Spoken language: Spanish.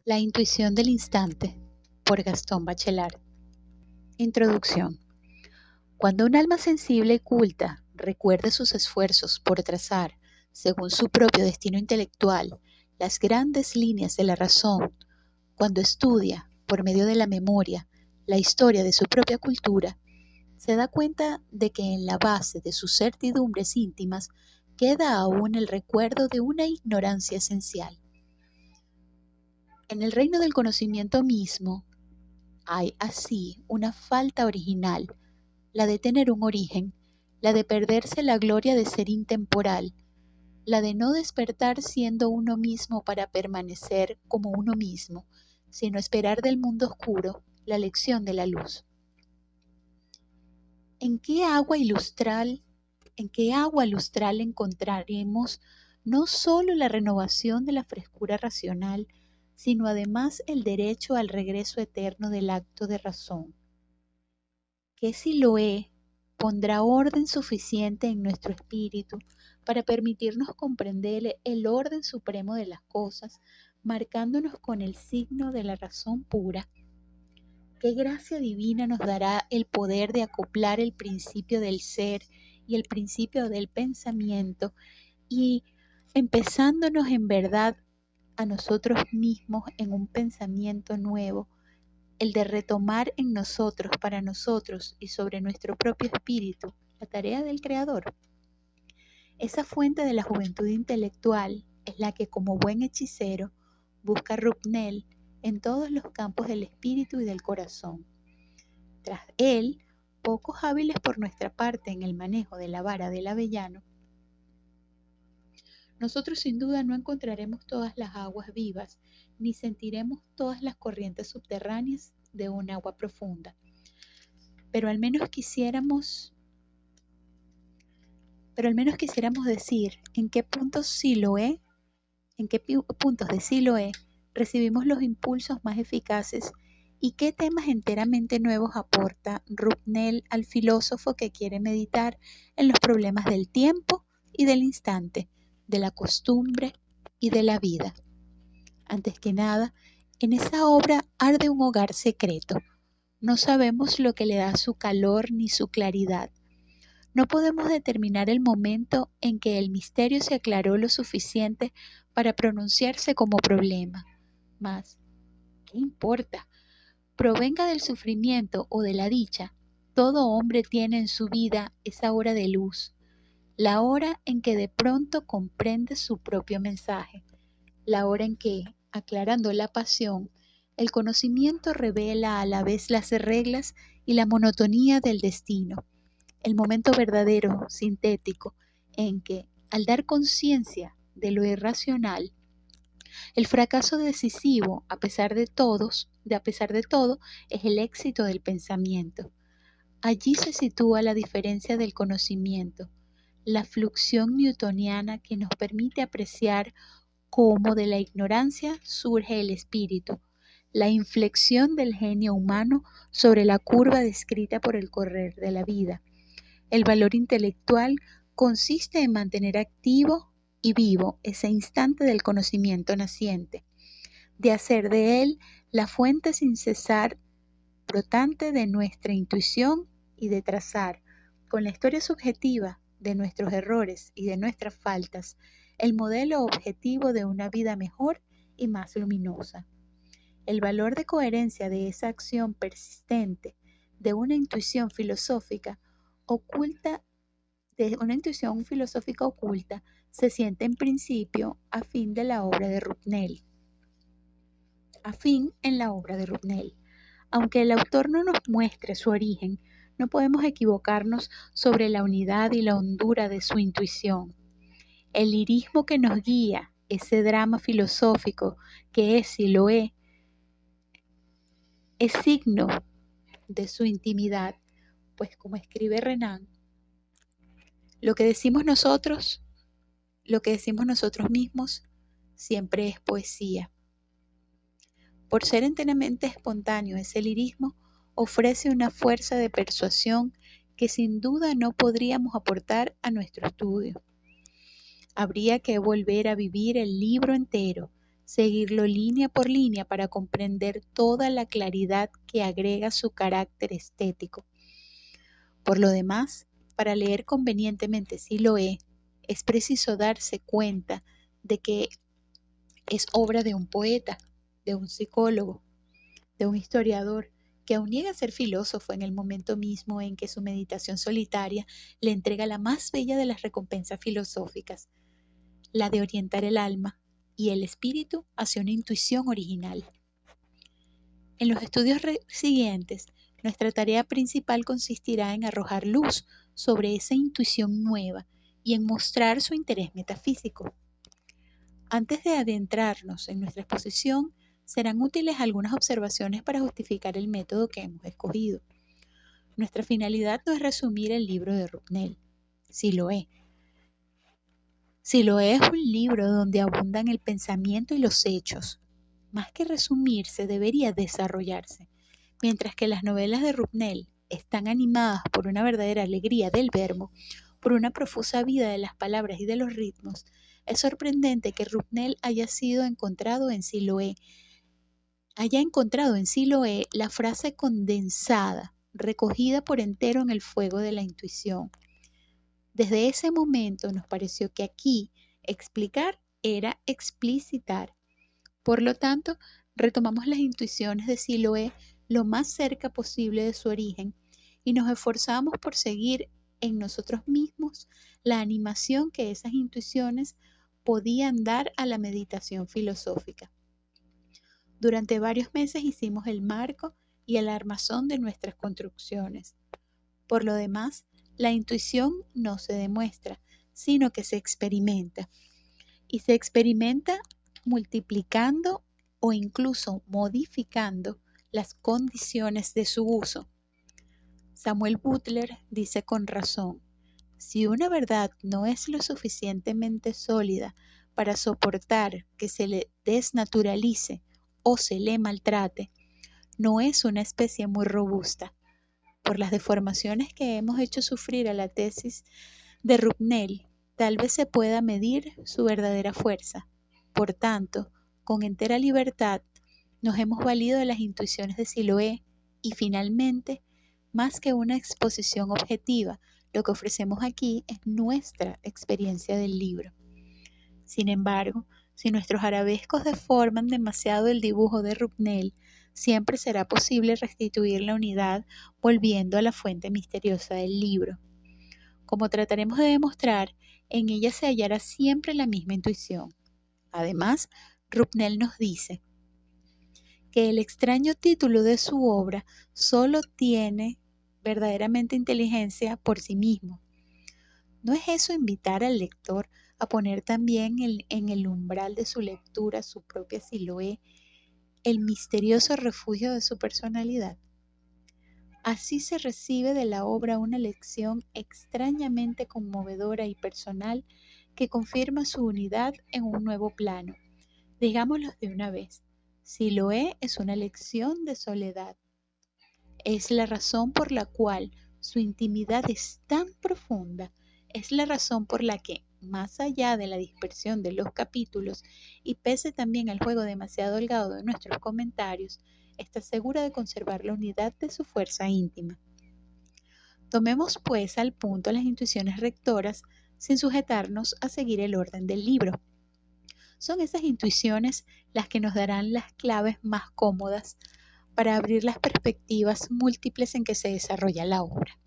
La intuición del instante, por Gastón Bachelard. Introducción. Cuando un alma sensible y culta recuerde sus esfuerzos por trazar, según su propio destino intelectual, las grandes líneas de la razón, cuando estudia, por medio de la memoria, la historia de su propia cultura, se da cuenta de que en la base de sus certidumbres íntimas queda aún el recuerdo de una ignorancia esencial. En el reino del conocimiento mismo hay así una falta original, la de tener un origen, la de perderse la gloria de ser intemporal, la de no despertar siendo uno mismo para permanecer como uno mismo, sino esperar del mundo oscuro la lección de la luz. ¿En qué agua lustral encontraremos no solo la renovación de la frescura racional, sino además el derecho al regreso eterno del acto de razón? ¿Qué Siloé pondrá orden suficiente en nuestro espíritu para permitirnos comprender el orden supremo de las cosas, marcándonos con el signo de la razón pura? ¿Qué gracia divina nos dará el poder de acoplar el principio del ser y el principio del pensamiento y empezándonos en verdad a nosotros mismos en un pensamiento nuevo, el de retomar en nosotros, para nosotros y sobre nuestro propio espíritu, la tarea del Creador? Esa fuente de la juventud intelectual es la que, como buen hechicero, busca Rupnel en todos los campos del espíritu y del corazón. Tras él, pocos hábiles por nuestra parte en el manejo de la vara del avellano, nosotros sin duda no encontraremos todas las aguas vivas, ni sentiremos todas las corrientes subterráneas de un agua profunda. Pero al menos quisiéramos decir en qué puntos de Siloé recibimos los impulsos más eficaces y qué temas enteramente nuevos aporta Rupnel al filósofo que quiere meditar en los problemas del tiempo y del instante, de la costumbre y de la vida. Antes que nada, en esa obra arde un hogar secreto. No sabemos lo que le da su calor ni su claridad. No podemos determinar el momento en que el misterio se aclaró lo suficiente para pronunciarse como problema. Mas, ¿qué importa? Provenga del sufrimiento o de la dicha, todo hombre tiene en su vida esa hora de luz, la hora en que de pronto comprende su propio mensaje, la hora en que, aclarando la pasión, el conocimiento revela a la vez las reglas y la monotonía del destino, el momento verdadero, sintético, en que, al dar conciencia de lo irracional, el fracaso decisivo, a pesar de todo, es el éxito del pensamiento. Allí se sitúa la diferencia del conocimiento, la fluxión newtoniana que nos permite apreciar cómo de la ignorancia surge el espíritu, la inflexión del genio humano sobre la curva descrita por el correr de la vida. El valor intelectual consiste en mantener activo y vivo ese instante del conocimiento naciente, de hacer de él la fuente sin cesar brotante de nuestra intuición y de trazar, con la historia subjetiva de nuestros errores y de nuestras faltas, el modelo objetivo de una vida mejor y más luminosa. El valor de coherencia de esa acción persistente de una intuición filosófica oculta, se siente en principio a fin en la obra de Rupnel. Aunque el autor no nos muestre su origen, no podemos equivocarnos sobre la unidad y la hondura de su intuición. El lirismo que nos guía, ese drama filosófico que es Siloé, es signo de su intimidad, pues como escribe Renan, lo que decimos nosotros mismos, siempre es poesía. Por ser enteramente espontáneo, ese lirismo ofrece una fuerza de persuasión que sin duda no podríamos aportar a nuestro estudio. Habría que volver a vivir el libro entero, seguirlo línea por línea para comprender toda la claridad que agrega su carácter estético. Por lo demás, para leer convenientemente Siloé, es preciso darse cuenta de que es obra de un poeta, de un psicólogo, de un historiador, que aún niega ser filósofo en el momento mismo en que su meditación solitaria le entrega la más bella de las recompensas filosóficas, la de orientar el alma y el espíritu hacia una intuición original. En los estudios siguientes, nuestra tarea principal consistirá en arrojar luz sobre esa intuición nueva y en mostrar su interés metafísico. Antes de adentrarnos en nuestra exposición, serán útiles algunas observaciones para justificar el método que hemos escogido. Nuestra finalidad no es resumir el libro de Rupnel, Siloé. Siloé es un libro donde abundan el pensamiento y los hechos. Más que resumirse, debería desarrollarse. Mientras que las novelas de Rupnel están animadas por una verdadera alegría del verbo, por una profusa vida de las palabras y de los ritmos, es sorprendente que Rupnel haya encontrado en Siloé la frase condensada, recogida por entero en el fuego de la intuición. Desde ese momento nos pareció que aquí explicar era explicitar. Por lo tanto, retomamos las intuiciones de Siloé lo más cerca posible de su origen y nos esforzamos por seguir en nosotros mismos la animación que esas intuiciones podían dar a la meditación filosófica. Durante varios meses hicimos el marco y el armazón de nuestras construcciones. Por lo demás, la intuición no se demuestra, sino que se experimenta. Y se experimenta multiplicando o incluso modificando las condiciones de su uso. Samuel Butler dice con razón: si una verdad no es lo suficientemente sólida para soportar que se le desnaturalice o se le maltrate, no es una especie muy robusta. Por las deformaciones que hemos hecho sufrir a la tesis de Rupnel, tal vez se pueda medir su verdadera fuerza. Por tanto, con entera libertad, nos hemos valido de las intuiciones de Siloé y finalmente, más que una exposición objetiva, lo que ofrecemos aquí es nuestra experiencia del libro. Sin embargo, si nuestros arabescos deforman demasiado el dibujo de Rupnel, siempre será posible restituir la unidad volviendo a la fuente misteriosa del libro. Como trataremos de demostrar, en ella se hallará siempre la misma intuición. Además, Rupnel nos dice que el extraño título de su obra solo tiene verdaderamente inteligencia por sí mismo. ¿No es eso invitar al lector a poner también en el umbral de su lectura su propia Siloé, el misterioso refugio de su personalidad? Así se recibe de la obra una lección extrañamente conmovedora y personal que confirma su unidad en un nuevo plano. Digámoslo de una vez: Siloé es una lección de soledad. Es la razón por la cual su intimidad es tan profunda. Es la razón por la que, más allá de la dispersión de los capítulos y pese también al juego demasiado holgado de nuestros comentarios, está segura de conservar la unidad de su fuerza íntima. Tomemos pues al punto las intuiciones rectoras sin sujetarnos a seguir el orden del libro. Son esas intuiciones las que nos darán las claves más cómodas para abrir las perspectivas múltiples en que se desarrolla la obra.